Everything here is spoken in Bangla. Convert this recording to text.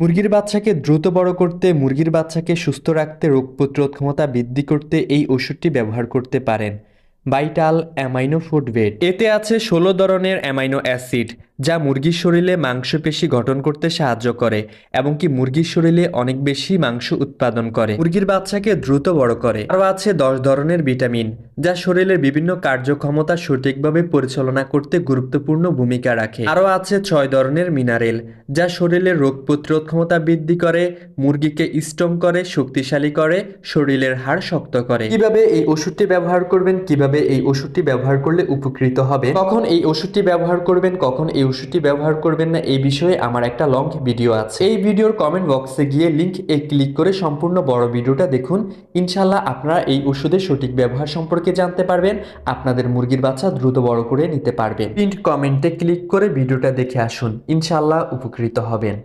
মুরগির বাচ্চাকে দ্রুত বড় করতে, মুরগির বাচ্চাকে সুস্থ রাখতে, রোগ প্রতিরোধ ক্ষমতা বৃদ্ধি করতে এই ওষুধটি ব্যবহার করতে পারেন। ভাইটাল অ্যামাইনো ফুড ভেট। এতে আছে 16 ধরনের অ্যামাইনো অ্যাসিড, যা মুরগির শরীরে মাংসপেশি গঠন করতে সাহায্য করে এবং কি মুরগির শরীরে অনেক বেশি মাংস উৎপাদন করে, মুরগির বাচ্চাকে দ্রুত বড় করে। আরও আছে 10 ধরনের ভিটামিন, যা শরীরের বিভিন্ন কার্যক্ষমতা সঠিকভাবে পরিচালনা করতে গুরুত্বপূর্ণ ভূমিকা রাখে। আরও আছে 6 ধরনের মিনারেল, যা শরীরের রোগ প্রতিরোধ ক্ষমতা বৃদ্ধি করে, মুরগিকে স্ট্রং করে, শক্তিশালী করে, শরীরের হাড় শক্ত করে। কিভাবে এই ওষুধটি ব্যবহার করবেন, কিভাবে এই ওষুধটি ব্যবহার করলে উপকৃত হবে, কখন এই ওষুধটি ব্যবহার করবেন, কখন এই ওষুধটি ব্যবহার করবেন না, এই বিষয়ে আমার একটা লং ভিডিও আছে। এই ভিডিওর কমেন্ট বক্সে গিয়ে লিংক ক্লিক করে সম্পূর্ণ বড় ভিডিওটা দেখুন। ইনশাল্লাহ আপনারা এই ওষুধের সঠিক ব্যবহার সম্পর্কে জানতে পারবেন, আপনাদের মুরগির বাচ্চা দ্রুত বড় করে নিতে পারবেন। পিন্ড কমেন্টে ক্লিক করে ভিডিওটা দেখে আসুন, ইনশাল্লাহ উপকৃত হবেন।